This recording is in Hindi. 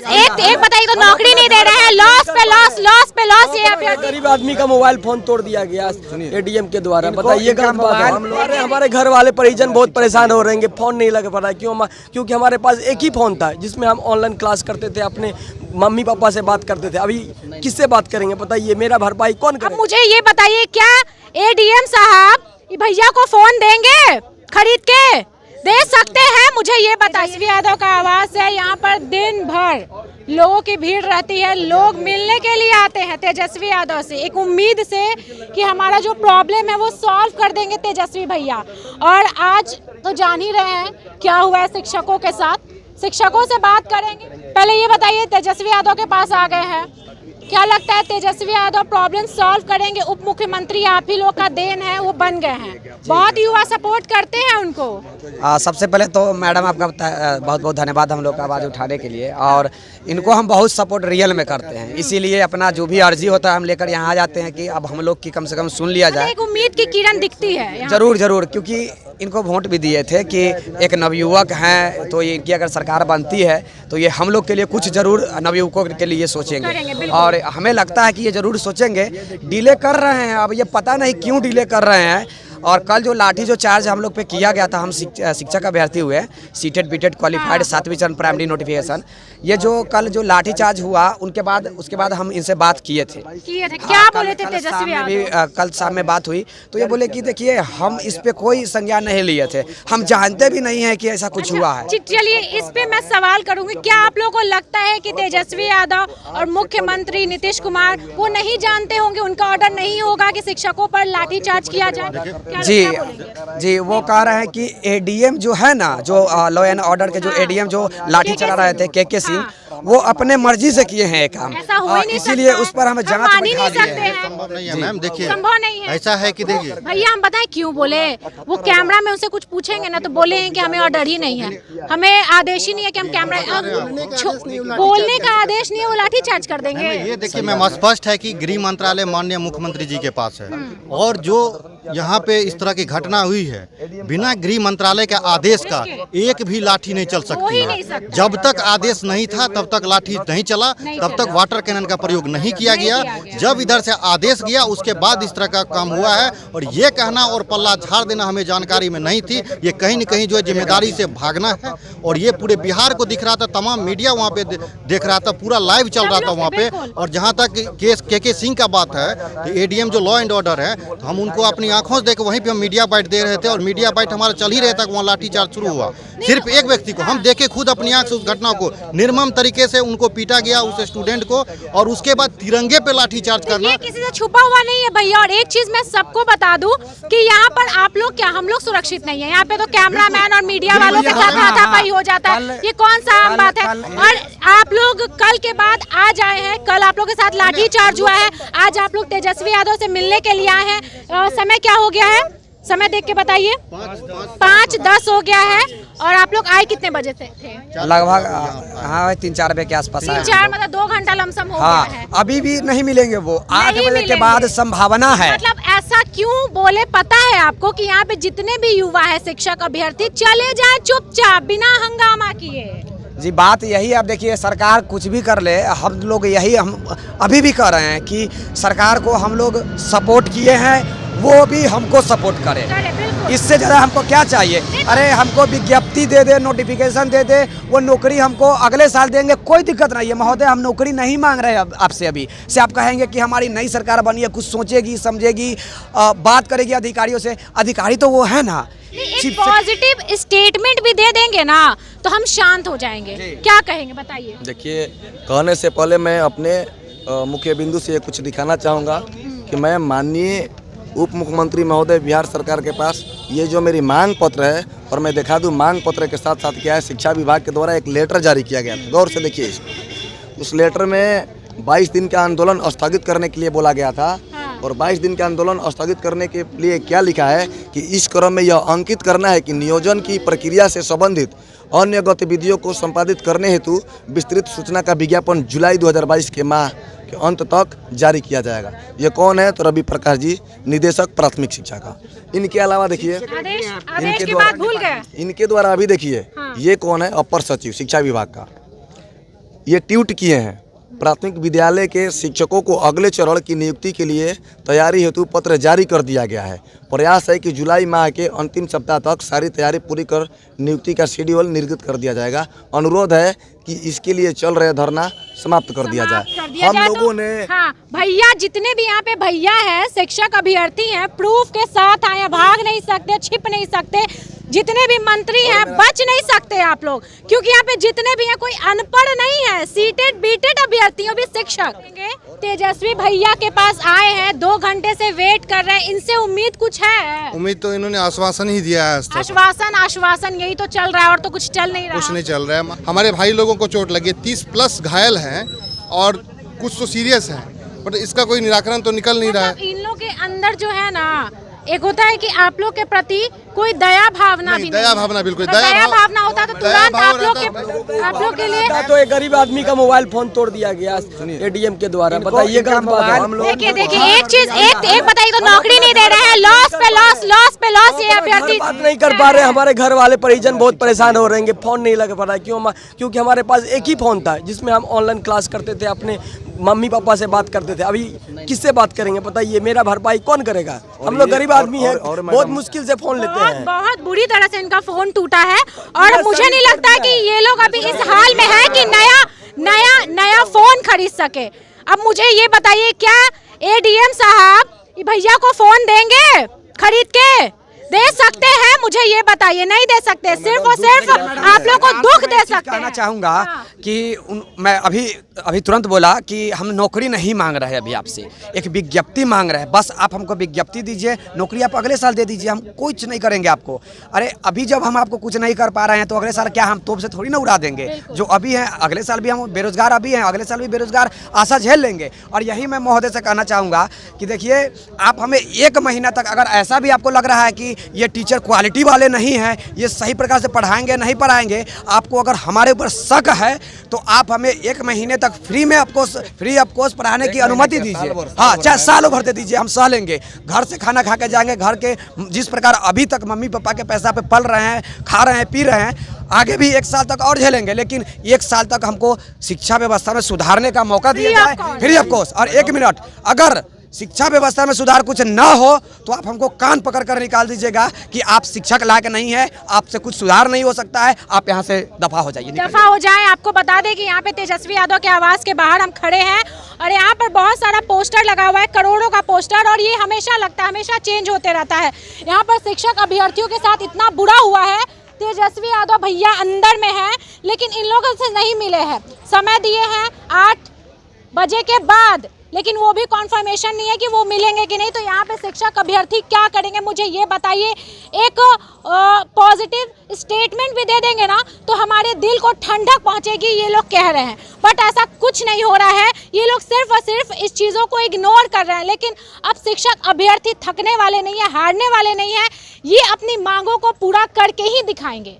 एक बताइए तो नौकरी नहीं दे रहे हैं, लॉस पे लॉस, लॉस पे लॉस। ये गरीब आदमी का मोबाइल फोन तोड़ दिया गया एडीएम के द्वारा, बताइए गलत बात है। हमारे घर वाले परिजन बहुत परेशान हो रहे हैं, फोन नहीं लग पा रहा है। क्योंकि हमारे पास एक ही फोन था जिसमें हम ऑनलाइन क्लास करते थे, अपने मम्मी पापा से बात करते थे। अभी किससे बात करेंगे बताइए, मेरा भरपाई कौन करेगा? अब मुझे ये बताइए, क्या एडीएम साहब भैया को फोन देंगे खरीद के? दे सकते हैं? मुझे ये बताइए। तेजस्वी यादव का आवास है, यहाँ पर दिन भर लोगों की भीड़ रहती है, लोग मिलने के लिए आते हैं तेजस्वी यादव से, एक उम्मीद से कि हमारा जो प्रॉब्लम है वो सॉल्व कर देंगे तेजस्वी भैया। और आज तो जान ही रहे हैं क्या हुआ है शिक्षकों के साथ। शिक्षकों से बात करेंगे। पहले ये बताइए, तेजस्वी यादव के पास आ गए हैं, क्या लगता है तेजस्वी यादव प्रॉब्लम सॉल्व करेंगे? उप मुख्यमंत्री आप ही लोग का देन है, वो बन गए हैं, बहुत युवा सपोर्ट करते हैं उनको। सबसे पहले तो मैडम आपका बहुत बहुत धन्यवाद हम लोग का आवाज़ उठाने के लिए, और इनको हम बहुत सपोर्ट रियल में करते हैं। इसीलिए अपना जो भी अर्जी होता है हम लेकर यहाँ आ जाते हैं कि अब हम लोग की कम से कम सुन लिया जाए। एक उम्मीद की किरण दिखती है। जरूर जरूर, क्योंकि इनको वोट भी दिए थे कि एक नवयुवक हैं, तो इनकी अगर सरकार बनती है तो ये हम लोग के लिए कुछ जरूर नवयुवकों के लिए सोचेंगे, और हमें लगता है कि ये जरूर सोचेंगे। डिले कर रहे हैं, अब ये पता नहीं क्यों डिले कर रहे हैं। और कल जो लाठी जो चार्ज हम लोग पे किया गया था, हम शिक्षक अभ्यर्थी हुए, सीटेड बीटेड क्वालिफाइड 7वीं चरण प्राइमरी नोटिफिकेशन, ये जो कल जो लाठी चार्ज हुआ उसके बाद हम इनसे बात किए थे। क्या बोले थे तेजस्वी यादव? कल शाम में बात हुई तो ये बोले कि देखिए हम इस पे कोई संज्ञान नहीं लिए थे, हम जानते भी नहीं है कि ऐसा कुछ हुआ है। चलिए, इस पे मैं सवाल करूंगी, क्या आप लोगों को लगता है कि तेजस्वी यादव और मुख्यमंत्री नीतीश कुमार वो नहीं जानते होंगे, उनका ऑर्डर नहीं होगा कि शिक्षकों पर लाठी चार्ज किया जाए? जी, वो कह रहे हैं कि एडीएम जो है ना, जो लॉ एंड ऑर्डर के जो एडीएम जो लाठी चला रहे थे के सिंह, वो अपने मर्जी से किए हैं काम, इसीलिए उस पर हमें जांच बैठा दिए हैं। संभव नहीं है मैम, देखिए संभव नहीं है। ऐसा है कि देखिए भैया, हम बताएं क्यों बोले, वो कैमरा में उनसे कुछ पूछेंगे ना तो बोले हैं कि हमें ऑर्डर ही नहीं है, हमें आदेश ही नहीं है कि हम कैमरा, बोलने का आदेश नहीं है, वो लाठी चार्ज कर देंगे। ये देखिए मैम, स्पष्ट है कि गृह मंत्रालय माननीय मुख्यमंत्री जी के पास है, और जो यहाँ पे इस तरह की घटना हुई है, बिना गृह मंत्रालय के आदेश का एक भी लाठी नहीं चल सकती है। जब तक आदेश नहीं था तब तक लाठी नहीं चला, तब तक वाटर कैनन का प्रयोग नहीं किया गया। जब इधर से आदेश गया उसके बाद इस तरह का काम हुआ है, और ये कहना और पल्ला झाड़ देना हमें जानकारी में नहीं थी। ये कहीं न कहीं जो है जिम्मेदारी से भागना है, और ये पूरे बिहार को दिख रहा था, तमाम मीडिया वहाँ पे देख रहा था, पूरा लाइव चल रहा था वहाँ पे। और जहाँ तक केस के सिंह का बात है, तो एडीएम जो लॉ एंड ऑर्डर है, तो हम उनको अपनी आंखों से देख वहीं पे हम मीडिया बाइट दे रहे थे, और मीडिया बाइट हमारा चल ही रहा था, वहाँ लाठीचार्ज शुरू हुआ। सिर्फ एक व्यक्ति को हम देखे खुद अपनी आंख से, उस घटना को निर्मम तरीके से उनको पीटा गया, उस स्टूडेंट को, और उसके बाद तिरंगे पे लाठीचार्ज करना। ये किसी से छुपा हुआ नहीं है भैया। और एक चीज मैं सबको बता दूं कि यहाँ पर आप लोग क्या, हम लोग सुरक्षित नहीं है। यहाँ पे तो कैमरामैन और मीडिया वालों के साथ हाथापाई हो जाता है, ये कौन सा आम बात है? और आप लोग कल के बाद आज आए हैं, कल आप लोग के साथ लाठी चार्ज हुआ है, आज आप लोग तेजस्वी यादव से मिलने के लिए आए हैं। समय क्या हो गया है, समय देख के बताइए। 5:10 हो गया है, और आप लोग आए कितने बजे थे? लगभग 3-4 बजे के आसपास। 3-4 मतलब 2 घंटा लमसम हो गया है। अभी भी नहीं मिलेंगे वो, 8 बजे के बाद संभावना है। मतलब ऐसा क्यों बोले? पता है आपको कि यहाँ पे जितने भी युवा है शिक्षक अभ्यर्थी चले जाए चुपचाप बिना हंगामा किए। जी, बात यही है। अब देखिए, सरकार कुछ भी कर ले, हम लोग यही हम अभी भी कर रहे हैं कि सरकार को हम लोग सपोर्ट किए हैं, वो भी हमको सपोर्ट करे। इससे ज़्यादा हमको क्या चाहिए? अरे हमको विज्ञप्ति दे दे, नोटिफिकेशन दे दे, वो नौकरी हमको अगले साल देंगे, कोई दिक्कत नहीं है महोदय। हम नौकरी नहीं मांग रहे हैं आपसे। अभी से आप कहेंगे कि हमारी नई सरकार बनी है, कुछ सोचेगी समझेगी, बात करेगी अधिकारियों से। अधिकारी तो वो है ना। एक पॉजिटिव स्टेटमेंट भी दे देंगे ना तो हम शांत हो जाएंगे। क्या कहेंगे बताइए? देखिए, कहने से पहले मैं अपने मुख्य बिंदु से कुछ दिखाना चाहूँगा कि मैं माननीय उप मुख्यमंत्री महोदय बिहार सरकार के पास ये जो मेरी मांग पत्र है, और मैं दिखा दूं मांग पत्र के साथ साथ क्या है, शिक्षा विभाग के द्वारा एक लेटर जारी किया गया था। गौर से देखिए इसको। उस लेटर में 22 दिन का आंदोलन स्थगित करने के लिए बोला गया था, और 22 दिन का आंदोलन स्थगित करने के लिए क्या लिखा है कि इस क्रम में यह अंकित करना है कि नियोजन की प्रक्रिया से संबंधित अन्य गतिविधियों को संपादित करने हेतु विस्तृत सूचना का विज्ञापन जुलाई 2022 के माह के अंत तक जारी किया जाएगा। ये कौन है? तो रवि प्रकाश जी, निदेशक प्राथमिक शिक्षा का। इनके अलावा देखिए, इनके द्वारा अभी देखिए, ये कौन है? अपर सचिव शिक्षा विभाग का। ये ट्वीट किए हैं। प्राथमिक विद्यालय के शिक्षकों को अगले चरण की नियुक्ति के लिए तैयारी हेतु पत्र जारी कर दिया गया है। प्रयास है कि जुलाई माह के अंतिम सप्ताह तक सारी तैयारी पूरी कर नियुक्ति का शेड्यूल निर्गत कर दिया जाएगा। अनुरोध है कि इसके लिए चल रहे धरना समाप्त कर दिया जाए। हम लोगों ने हाँ, भैया जितने भी यहाँ पे भैया हैं, शिक्षक अभ्यर्थी हैं, प्रूफ के साथ आए, भाग नहीं सकते, छिप नहीं सकते। जितने भी मंत्री हैं बच नहीं सकते आप लोग, क्योंकि यहाँ पे जितने भी हैं कोई अनपढ़ नहीं है, सीटेड बीटेड अभ्यर्थियों भी शिक्षक। तेजस्वी भैया के पास आए हैं, 2 घंटे से वेट कर रहे हैं, इनसे उम्मीद कुछ है? उम्मीद तो इन्होंने आश्वासन ही दिया है। आश्वासन यही तो चल रहा है और तो कुछ चल नहीं रहा। कुछ नहीं चल रहा है। हमारे भाई लोगों को चोट लगी, 30+ घायल हैं और कुछ तो सीरियस है, बट इसका कोई निराकरण तो निकल नहीं रहा है। इन लोग के अंदर जो है ना, एक होता है कि आप लोग के प्रति कोई दया भावना भी नहीं, दया भावना बिल्कुल, दया भावना होता तो तुरंत आप लोग के लिए। तो एक गरीब आदमी का मोबाइल फोन तोड़ दिया गया एडीएम के द्वारा, बताइए गलत बात है। देखिए एक चीज एक बताइए, तो नौकरी नहीं दे रहे हैं, लॉस पे लॉस ये अभ्यर्थी बात नहीं कर पा रहे। हमारे घर वाले परिजन बहुत परेशान हो रहे हैं, फोन नहीं लग पा रहा है। क्योंकि हमारे पास एक ही फोन था जिसमें हम ऑनलाइन क्लास करते थे, अपने मम्मी पापा से बात करते थे। अभी किससे बात करेंगे बताइए? मेरा भरपाई कौन करेगा? हम लोग गरीब आदमी हैं, बहुत मुश्किल से फोन लेते हैं। बहुत बुरी तरह से इनका फोन टूटा है और मुझे नहीं लगता कि ये लोग अभी इस हाल में है कि नया फोन खरीद सके। अब मुझे ये बताइए, क्या एडीएम साहब भैया को फोन देंगे खरीद के? दे सकते हैं? मुझे ये बताइए। नहीं दे सकते, सिर्फ और सिर्फ आप लोग को दुख दे सकते हैं। कहना चाहूँगा कि मैं अभी तुरंत बोला कि हम नौकरी नहीं मांग रहे हैं, अभी आपसे एक विज्ञप्ति मांग रहे हैं। बस आप हमको विज्ञप्ति दीजिए, नौकरी आप अगले साल दे दीजिए, हम कुछ नहीं करेंगे आपको। अरे अभी जब हम आपको कुछ नहीं कर पा रहे हैं तो अगले साल क्या हम तोप से थोड़ी ना उड़ा देंगे? जो अभी हैं अगले साल भी हम बेरोजगार अभी हैं, अगले साल भी बेरोजगार आशा झेल लेंगे। और यही मैं महोदय से कहना चाहूँगा कि देखिए, आप हमें 1 महीना तक, अगर ऐसा भी आपको लग रहा है कि ये टीचर क्वालिटी वाले नहीं हैं, ये सही प्रकार से पढ़ाएंगे नहीं पढ़ाएंगे, आपको अगर हमारे ऊपर शक है तो आप हमें 1 महीने तक फ्री ऑफ कॉस्ट पढ़ाने की अनुमति दीजिए। हाँ, चाहे सालों भर दे दीजिए, हम सह लेंगे। घर से खाना खा के जाएंगे, घर के जिस प्रकार अभी तक मम्मी पापा के पैसा पे पल रहे हैं, खा रहे हैं, पी रहे हैं, आगे भी 1 साल तक और झेलेंगे। लेकिन 1 साल तक हमको शिक्षा व्यवस्था में सुधारने का मौका दिया जाए, फ्री ऑफ कॉस्ट। और 1 मिनट, अगर शिक्षा व्यवस्था में सुधार कुछ न हो तो आप हमको कान पकड़ कर निकाल दीजिएगा कि आप शिक्षक लायक नहीं है, आपसे कुछ सुधार नहीं हो सकता है, आप यहाँ से दफा हो जाइए, दफा हो जाए। आपको बता दें कि यहाँ पे तेजस्वी यादव के आवास के बाहर हम खड़े हैं और यहाँ पर बहुत सारा पोस्टर लगा हुआ है, करोड़ों का पोस्टर, और ये हमेशा लगता है, हमेशा चेंज होते रहता है। यहाँ पर शिक्षक अभ्यर्थियों के साथ इतना बुरा हुआ है। तेजस्वी यादव भैया अंदर में है, लेकिन इन लोगों से नहीं मिले हैं। समय दिए हैं 8 बजे के बाद, लेकिन वो भी कॉन्फर्मेशन नहीं है कि वो मिलेंगे कि नहीं। तो यहाँ पे शिक्षक अभ्यर्थी क्या करेंगे, मुझे ये बताइए। एक पॉजिटिव स्टेटमेंट भी दे देंगे ना तो हमारे दिल को ठंडक पहुँचेगी, ये लोग कह रहे हैं। बट ऐसा कुछ नहीं हो रहा है, ये लोग सिर्फ और सिर्फ इस चीज़ों को इग्नोर कर रहे हैं। लेकिन अब शिक्षक अभ्यर्थी थकने वाले नहीं है, हारने वाले नहीं है, ये अपनी मांगों को पूरा करके ही दिखाएंगे।